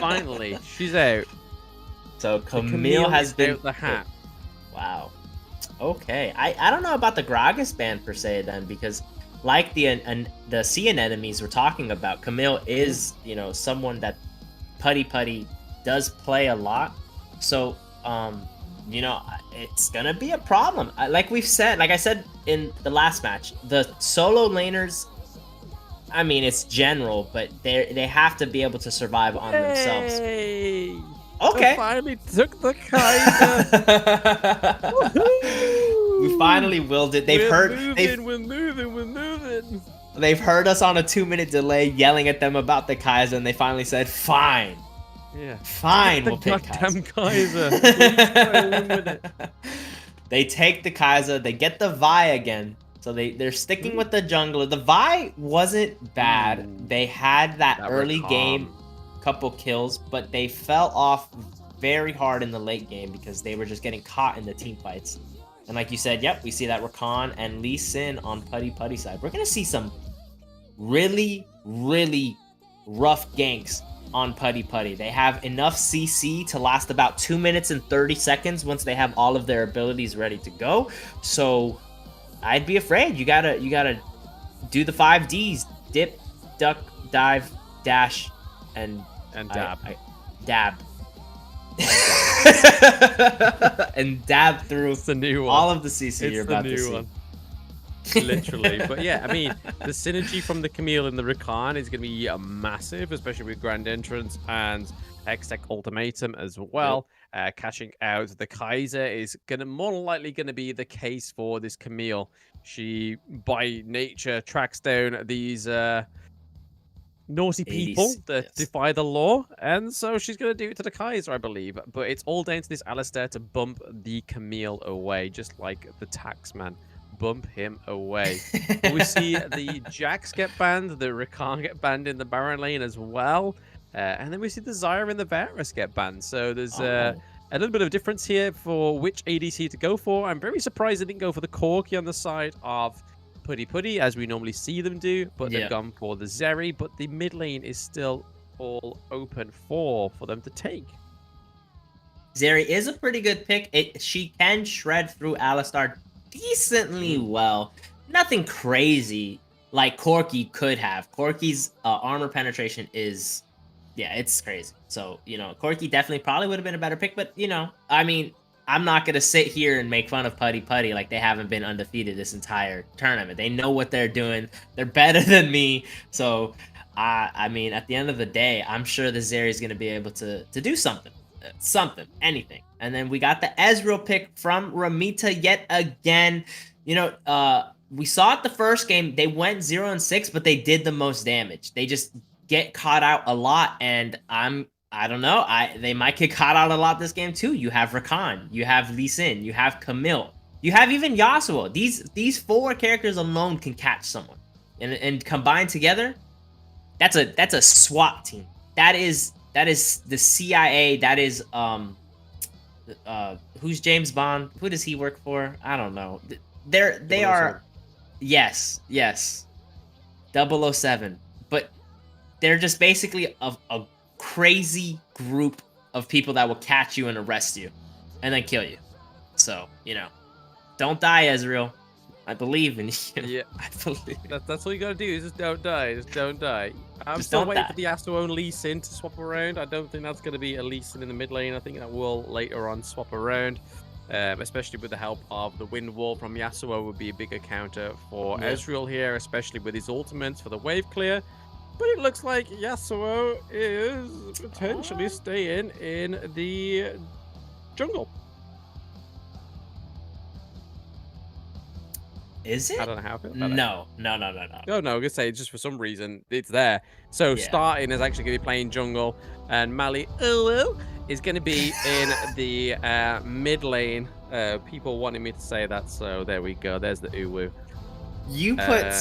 Finally, she's out. So The Camille has been out the hat. Wow. Okay. I don't know about the Gragas ban per se then, because like the sea anemones we're talking about, Camille is, you know, someone that Puddi does play a lot. So you know, it's gonna be a problem. Like I said in the last match, the solo laners, I mean, it's general, but they have to be able to survive on themselves. Hey! Okay. I finally took the Kaiser. We finally willed it. We're moving. They've heard us on a 2-minute delay yelling at them about the Kaiser, and they finally said, "Fine, yeah, fine, we'll pick Kaiser." They take the Kaiser. They get the Vi again. So they're sticking with the jungler. The Vi wasn't bad. They had that early game, couple kills, but they fell off very hard in the late game because they were just getting caught in the team fights. And like you said, yep, we see that Rakan and Lee Sin on Puddi side. We're gonna see some really, really rough ganks on Puddi. They have enough CC to last about 2 minutes and 30 seconds once they have all of their abilities ready to go. So I'd be afraid. You gotta do the 5 Ds: dip, duck, dive, dash, and dab. Dab. And dab through the new one. All of the CC you're about to see. One. Literally. But yeah, I mean, the synergy from the Camille and the Rakan is going to be massive, especially with Grand Entrance and Hextech Ultimatum as well. Cashing out the Kaiser is more likely going to be the case for this Camille. She, by nature, tracks down these naughty people that defy the law, and so she's going to do it to the Kaiser, I believe. But it's all down to this Alistair to bump the Camille away, just like the Taxman. Bump him away. We see the Jax get banned, the Rakan get banned in the Baron lane as well, and then we see the Zyra and the Varus get banned. So there's a little bit of difference here for which ADC to go for. I'm very surprised they didn't go for the Corki on the side of Puddi, as we normally see them do, but they've gone for the Zeri. But the mid lane is still all open for them to take. Zeri is a pretty good pick. She can shred through Alistar decently well. Nothing crazy like Corki could have. Corki's armor penetration is, it's crazy. So, you know, Corki definitely probably would have been a better pick, but, you know, I mean, I'm not going to sit here and make fun of Puddi like they haven't been undefeated this entire tournament. They know what they're doing. They're better than me. So, I mean, at the end of the day, I'm sure the Zeri is going to be able to do something. Anything. And then we got the Ezreal pick from Ramita yet again. You know, we saw it the first game. They went 0-6, but they did the most damage. They just get caught out a lot, and I don't know. They might get caught out a lot this game too. You have Rakan, you have Lee Sin, you have Camille, you have even Yasuo. These 4 characters alone can catch someone, and combined together, that's a SWAT team. That is the CIA. That is who's James Bond? Who does he work for? I don't know. They are yes 007, but they're just basically a crazy group of people that will catch you and arrest you and then kill you. So, you know, don't die, Ezreal. I believe in you. Yeah, I believe. That's all you gotta do, is just don't die. Just don't die. I'm still waiting for the Yasuo and Lee Sin to swap around. I don't think that's gonna be a Lee Sin in the mid lane. I think that will later on swap around. Especially with the help of the Wind Wall from Yasuo would be a bigger counter for Ezreal here, especially with his ultimates for the wave clear. But it looks like Yasuo is potentially staying in the jungle. Is it? I don't know how. No. No, I'm gonna say just for some reason it's there. So starting is actually gonna be playing jungle, and Mali is gonna be in the mid lane. People wanted me to say that, so there we go. There's the uwu. You put.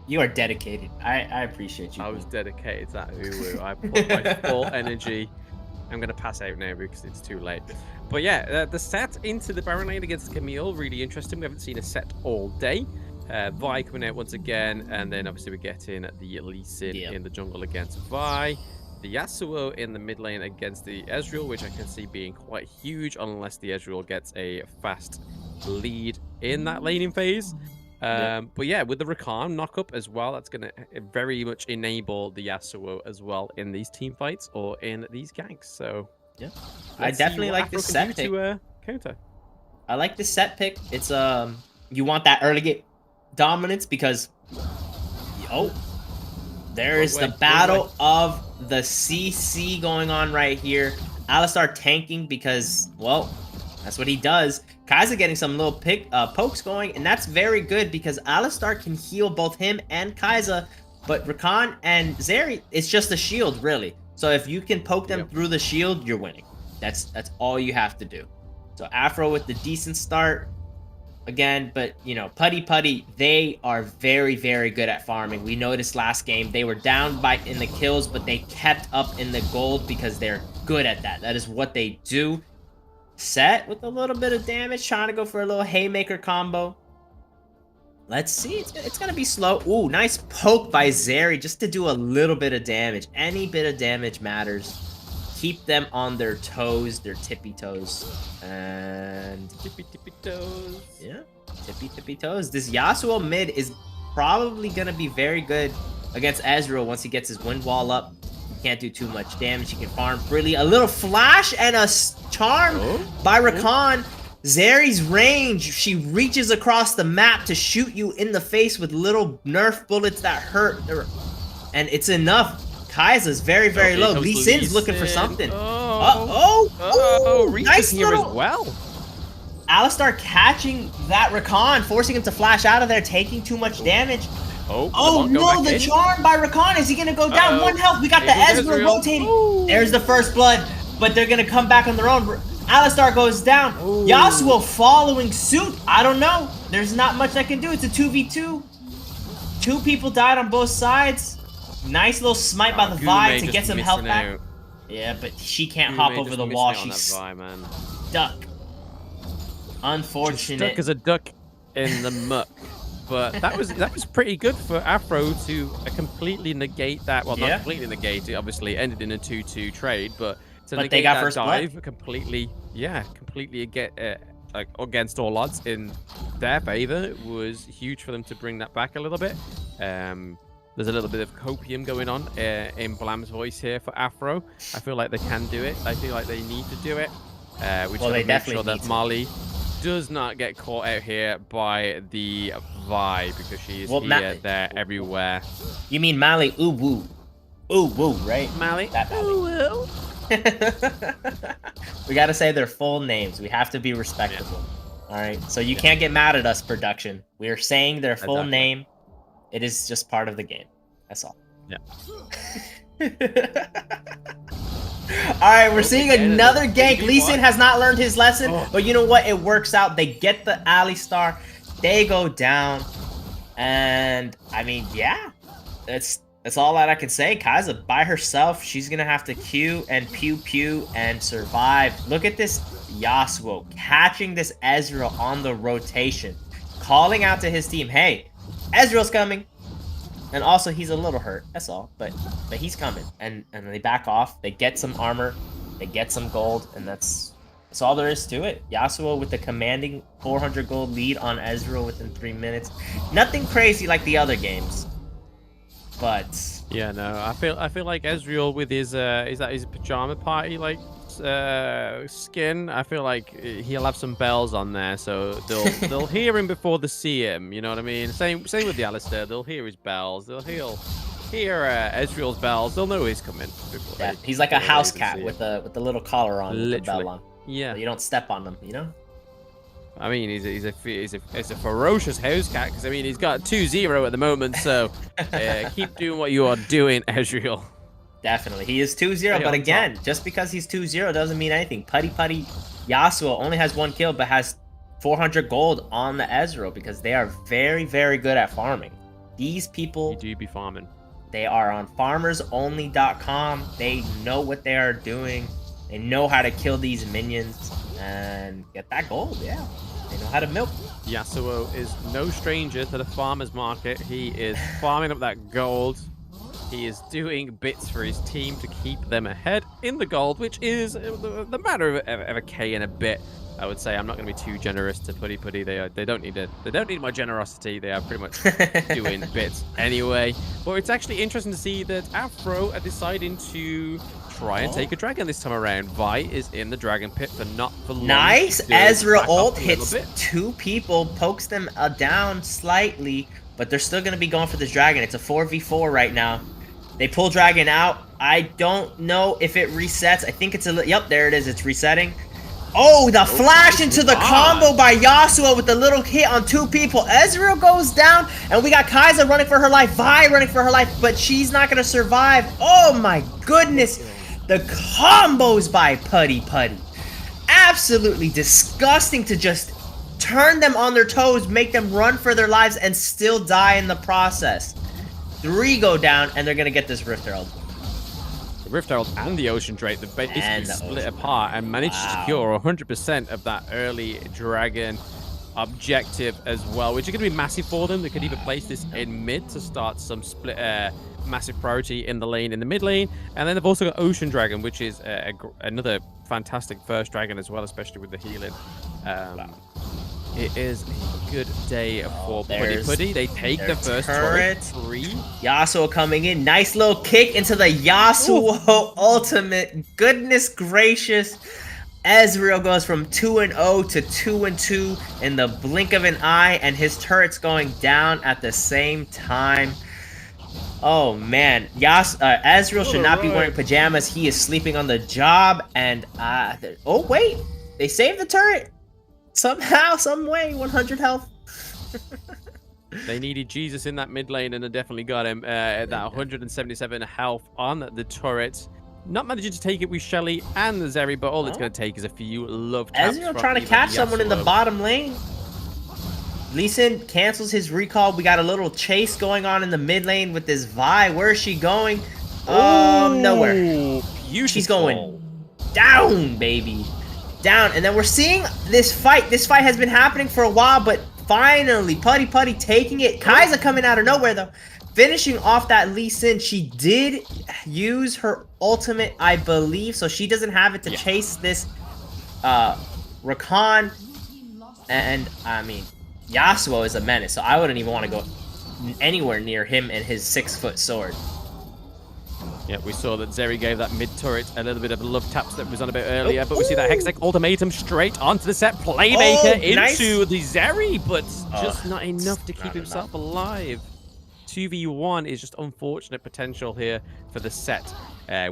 You are dedicated. I appreciate you. I was dedicated to that uwu. I put my full energy. I'm going to pass out now because it's too late. But yeah, the set into the Baron lane against Camille, really interesting. We haven't seen a set all day. Vi coming out once again, and then obviously we're getting the Lee Sin in the jungle against Vi. The Yasuo in the mid lane against the Ezreal, which I can see being quite huge unless the Ezreal gets a fast lead in that laning phase. But yeah, with the Rakan knock-up as well, that's going to very much enable the Yasuo as well in these team fights or in these ganks. So yeah, I definitely like this set pick. Counter. I like this set pick. It's you want that early game dominance because there's the battle of the CC going on right here. Alistar tanking because, well, that's what he does. Kai'Sa getting some little pokes going, and that's very good because Alistar can heal both him and Kai'Sa, but Rakan and Zeri, it's just a shield, really. So if you can poke them through the shield, you're winning. That's all you have to do. So APHRO with the decent start. Again, but you know, Puddi, they are very, very good at farming. We noticed last game they were down in the kills, but they kept up in the gold because they're good at that. That is what they do. Set with a little bit of damage, trying to go for a little haymaker combo. Let's see, it's gonna be slow. Ooh, nice poke by Zeri just to do a little bit of damage. Any bit of damage matters. Keep them on their toes, their tippy toes. And tippy toes. Yeah, tippy toes. This Yasuo mid is probably gonna be very good against Ezreal once he gets his wind wall up. He can't do too much damage. He can farm freely. A little flash and a charm by Rakan. Zeri's range, she reaches across the map to shoot you in the face with little nerf bullets that hurt. And it's enough. Kai'Sa's very, very low. Lee Sin's looking for something. Nice here as well. Alistar catching that Rakan, forcing him to flash out of there, taking too much damage. Oh no, the charm by Rakan. Is he going to go down? 1 health. We got the Ezreal rotating. There's the first blood, but they're going to come back on their own. Alistar goes down. Yasuo following suit. I don't know. There's not much I can do. It's a 2v2. 2 people died on both sides. Nice little smite by the Vi to get some health back. Yeah, but she can't hop over the wall. She's stuck. Unfortunate. She's stuck as a duck in the muck. But that was pretty good for APHRO to completely negate that. Well, not completely negate it. Obviously, ended in a 2-2 trade, but to negate they got that first dive blood. completely against all odds in their favor was huge for them to bring that back a little bit. There's a little bit of copium going on in Blam's voice here for APHRO. I feel like they can do it. I feel like they need to do it. We just want to make sure that Mali does not get caught out here by the Vi because she is here, there, everywhere. You mean Mali Uwu? Uwu, right? Mali. That Mali. We gotta say their full names. We have to be respectable. All right. So you can't get mad at us, production. We are saying their full name. It is just part of the game. That's all. Yeah. Alright, we're seeing another gank. Lee Sin has not learned his lesson, but you know what? It works out. They get the Alistar. They go down. And, I mean, yeah. That's all that I can say. Kai'Sa, by herself, she's going to have to Q and pew and survive. Look at this Yasuo catching this Ezreal on the rotation. Calling out to his team, hey, Ezreal's coming. And also, he's a little hurt. That's all. But he's coming. And they back off. They get some armor. They get some gold. And that's all there is to it. Yasuo with the commanding 400 gold lead on Ezreal within 3 minutes. Nothing crazy like the other games. But yeah, no, I feel like Ezreal with his his pajama party like skin. I feel like he'll have some bells on there, so they'll hear him before they see him. You know what I mean? Same with the Alistair. They'll hear his bells. They'll hear Ezreal's bells. They'll know he's coming. Yeah, he's like a house cat with the little collar on, with the bell on. Yeah, so you don't step on them. You know. I mean, he's a ferocious house cat because I mean he's got 2-0 at the moment. So keep doing what you are doing, Ezreal. Definitely, he is 2-0. But again, just because he's 2-0 doesn't mean anything. Puddi Yasuo only has 1 kill, but has 400 gold on the Ezreal because they are very, very good at farming. These people do be farming. They are on farmersonly.com. They know what they are doing. They know how to kill these minions and get that gold. Yeah. They know how to milk. Yasuo is no stranger to the farmer's market. He is farming up that gold. He is doing bits for his team to keep them ahead in the gold, which is the matter of a K and a bit. I would say I'm not going to be too generous to Puddi. They don't need it. They don't need my generosity. They are pretty much doing bits anyway. But it's actually interesting to see that APHRO are deciding to try and take a dragon this time around. Vi is in the dragon pit for not for long. Nice. Ezreal ult hits 2 people, pokes them down slightly, but they're still going to be going for this dragon. It's a 4v4 right now. They pull dragon out. I don't know if it resets. I think it's a... Yep, there it is. It's resetting. Oh, the flash into the combo by Yasuo with the little hit on 2 people. Ezreal goes down, and we got Kai'Sa running for her life. Vi running for her life, but she's not going to survive. Oh, my goodness. The combos by Puddi. Absolutely disgusting to just turn them on their toes, make them run for their lives, and still die in the process. 3 go down, and they're going to get this Rift Herald. The Rift Herald and the Ocean Drake, they basically split apart and managed to secure 100% of that early dragon objective as well, which is going to be massive for them. They could even place this in mid to start some split massive priority in the lane, in the mid lane. And then they've also got Ocean Dragon, which is another fantastic first dragon as well, especially with the healing. It is a good day for Puddi. They take the first turret. 3. Yasuo coming in. Nice little kick into the Yasuo ultimate. Goodness gracious. Ezreal goes from 2-0 to 2-2 in the blink of an eye, and his turret's going down at the same time. Oh man, Ezreal should not be wearing pajamas. He is sleeping on the job, and oh wait, they saved the turret. Somehow, some way, 100 health. They needed Jesus in that mid lane, and they definitely got him at that 177 health on the turret. Not managing to take it with Shelly and the Zeri, but all it's going to take is a few love taps. Ezreal trying to catch someone in the bottom lane. Lee Sin cancels his recall. We got a little chase going on in the mid lane with this Vi. Where is she going? Nowhere. Beautiful. She's going down, baby. Down. And then we're seeing this fight. This fight has been happening for a while, but finally, Puddi taking it. Kai'Sa coming out of nowhere, though. Finishing off that Lee Sin. She did use her ultimate, I believe, so she doesn't have it to chase this Rakan. And, I mean, Yasuo is a menace, so I wouldn't even want to go anywhere near him and his 6-foot sword. Yeah, we saw that Zeri gave that mid turret a little bit of love taps that was on a bit earlier, but we see that Hextech ultimatum straight onto the set. Playmaker into the Zeri, but just not enough to keep himself alive. 2v1 is just unfortunate potential here for the set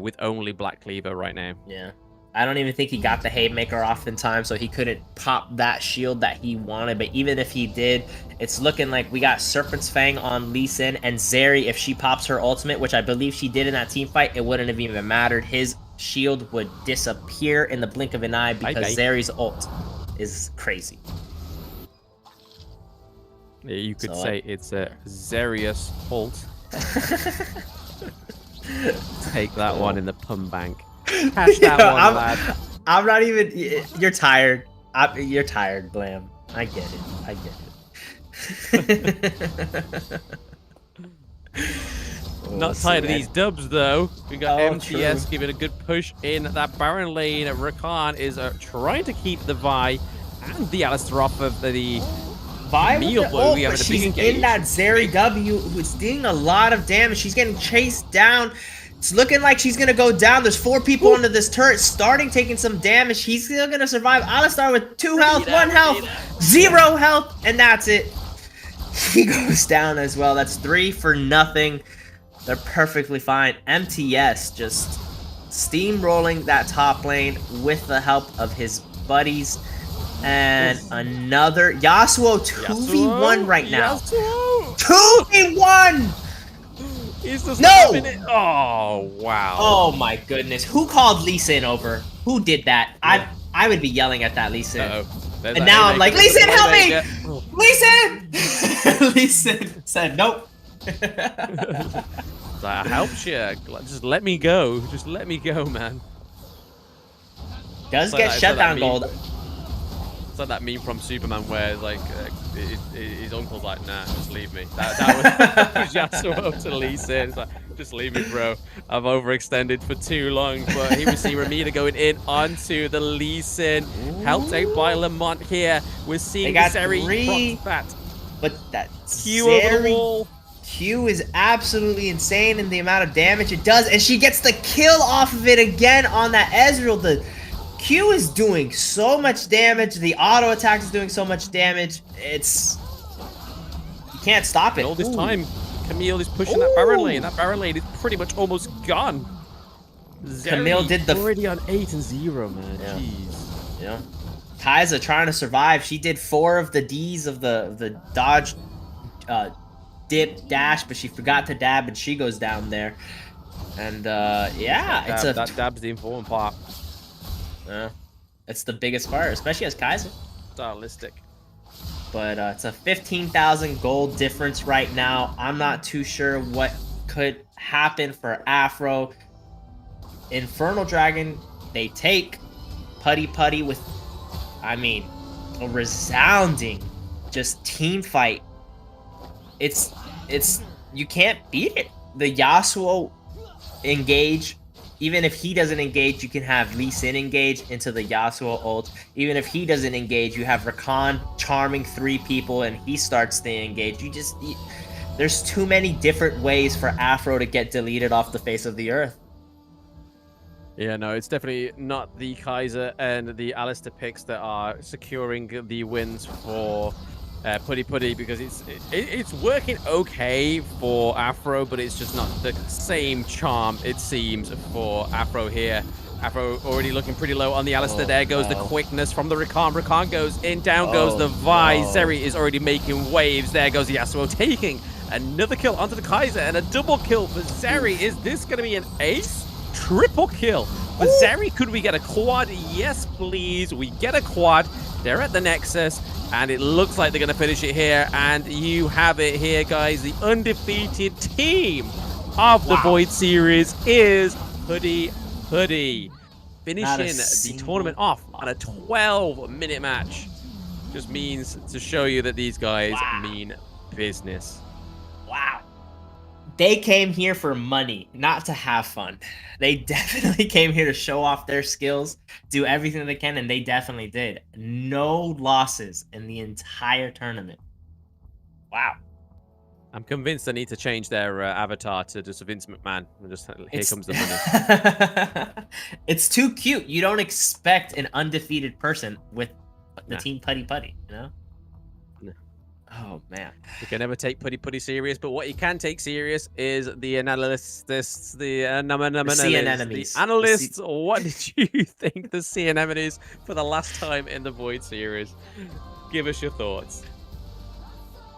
with only Black Cleaver right now. Yeah. I don't even think he got the Haymaker off in time, so he couldn't pop that shield that he wanted. But even if he did, it's looking like we got Serpent's Fang on Lee Sin, and Zeri, if she pops her ultimate, which I believe she did in that team fight, it wouldn't have even mattered. His shield would disappear in the blink of an eye because Zeri's ult is crazy. Yeah, you could say it's a Zerius ult. Take that one in the pun bank. Catch that one, lad. I'm not even... You're tired. You're tired, Blam. I get it. I get it. Not tired of these dubs, though. We got MTS giving a good push in that Baron lane. Rakan is trying to keep the Vi and the Alistar off of the... Vi with the ult, but she's in that Zeri W, who's doing a lot of damage. She's getting chased down. It's looking like she's gonna go down. There's 4 people under this turret, starting taking some damage. He's still gonna survive. Alistar with 2 health, 1 health, 0 health, and that's it. He goes down as well. That's 3 for nothing. They're perfectly fine. MTS just steamrolling that top lane with the help of his buddies. And another Yasuo 2v1 right now. 2v1! No! Oh, wow. Oh my goodness. Who called Lee Sin over? Who did that? Yeah. I would be yelling at that Lee Sin. And now I'm like, Lee Sin, help me! Lee Sin! Lee Sin said, nope. I helped you. Just let me go. Just let me go, man. Does get shutdown gold. It's like that meme from Superman where like his uncle's like, nah, just leave me. That was Yasuo to Lee Sin. It's like, just leave me, bro. I've overextended for too long. But here we see Ramita going in onto the Lee Sin, helped out by Lamont here. We're seeing Zeri proc that. But that Q over the wall. Q is absolutely insane in the amount of damage it does, and she gets the kill off of it again on that Ezreal. The Q is doing so much damage. The auto attack is doing so much damage. You can't stop it. And all this time, Camille is pushing that Baron lane. That Baron lane is pretty much almost gone. Camille did the already on 8-0, man. Yeah. Jeez. Yeah. Kai'Sa trying to survive. She did 4 of the Ds of the dodge, dip, dash, but she forgot to dab, and she goes down there. And yeah, that dab's the important part. Yeah, it's the biggest part, especially as Kai'Sa. Stylistic. But it's a 15,000 gold difference right now. I'm not too sure what could happen for APHRO. Infernal Dragon, they take Puddi with, I mean, a resounding just team fight. It's you can't beat it. The Yasuo engage. Even if he doesn't engage, you can have Lee Sin engage into the Yasuo ult. Even if he doesn't engage, you have Rakan charming 3 people and he starts to engage. There's too many different ways for APHRO to get deleted off the face of the earth. Yeah, no, it's definitely not the Kai'Sa and the Alistair picks that are securing the wins for Puddi, because it's working okay for APHRO, but it's just not the same charm, it seems, for APHRO here. APHRO already looking pretty low on the Alistair. There goes the quickness from the Rakan. Rakan goes in, down goes the Vi. Zeri is already making waves. There goes the Yasuo, taking another kill onto the Kai'Sa, and a double kill for Zeri. Is this going to be an ace? Triple kill for Zeri. Could we get a quad? Yes, please. We get a quad. They're at the Nexus, and it looks like they're going to finish it here. And you have it here, guys. The undefeated team of the Void Series is Puddi. Finishing the tournament off on a 12-minute match. Just means to show you that these guys mean business. Wow. They came here for money, not to have fun. They definitely came here to show off their skills, do everything they can, and they definitely did. No losses in the entire tournament. Wow. I'm convinced they need to change their avatar to just Vince McMahon. Just here comes the money. It's too cute. You don't expect an undefeated person with the team Puddi, you know? Oh, man. You can never take Puddi serious, but what you can take serious is the analysts, the analysts. What did you think the sea anemones for the last time in the Void series? Give us your thoughts.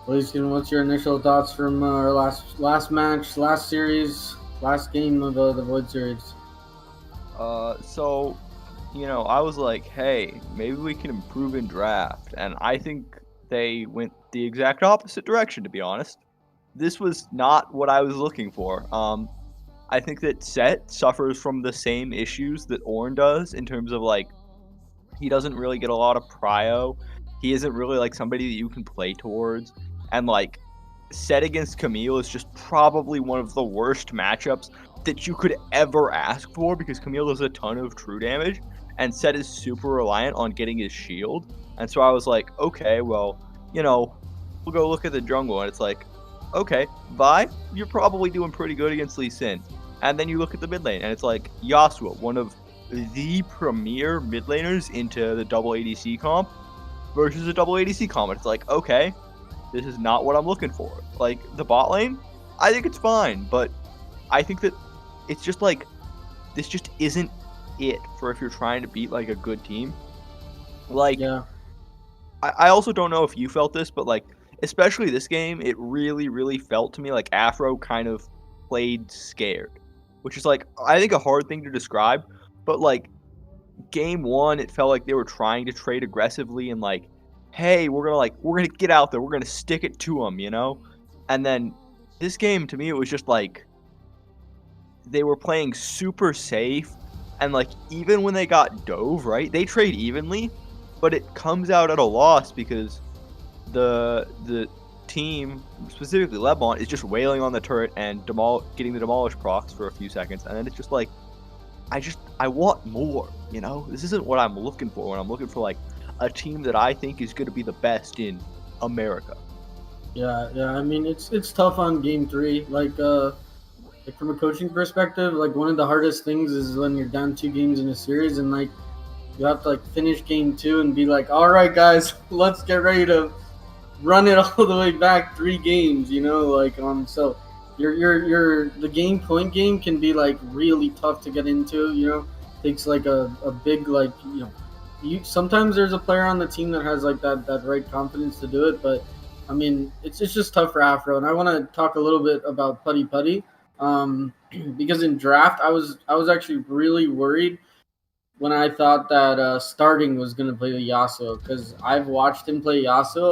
Lucian, what's your initial thoughts from our last match, last series, last game of the Void series? So, you know, I was like, hey, maybe we can improve in draft, and I think they went the exact opposite direction, to be honest. This was not what I was looking for. I think that Set suffers from the same issues that Ornn does in terms of, like, he doesn't really get a lot of prio. He isn't really, like, somebody that you can play towards. And, like, Set against Camille is just probably one of the worst matchups that you could ever ask for, because Camille does a ton of true damage, and Set is super reliant on getting his shield. And so I was like, okay, well, you know, we'll go look at the jungle, and it's like, okay, Vi, you're probably doing pretty good against Lee Sin. And then you look at the mid lane, and it's like, Yasuo, one of the premier mid laners into the double ADC comp, versus a double ADC comp. It's like, okay, this is not what I'm looking for. Like, the bot lane, I think it's fine, but I think that it's just like, this just isn't it for if you're trying to beat, like, a good team. Like, yeah. I also don't know if you felt this, but, like, especially this game, it really, really felt to me like APHRO kind of played scared, which is, like, I think a hard thing to describe, but, like, game one, it felt like they were trying to trade aggressively and, like, hey, we're gonna get out there, we're gonna stick it to them, you know? And then this game, to me, it was just, like, they were playing super safe, and, like, even when they got dove, right, they trade evenly, but it comes out at a loss because the team, specifically Lebon, is just wailing on the turret and getting the demolish procs for a few seconds, and then it's just like, I want more, you know? This isn't what I'm looking for when I'm looking for like a team that I think is going to be the best in America. Yeah. I mean, it's tough on game 3. Like from a coaching perspective, like one of the hardest things is when you're down 2 games in a series, and like you have to like finish game 2 and be like, all right, guys, let's get ready to run it all the way back 3 games. You know, like so your the point game can be like really tough to get into. You know, takes like a big like sometimes there's a player on the team that has like that right confidence to do it, but I mean it's just tough for APHRO. And I want to talk a little bit about Puddi. Because in draft I was actually really worried when I thought that Starting was going to play Yasuo, because I've watched him play Yasuo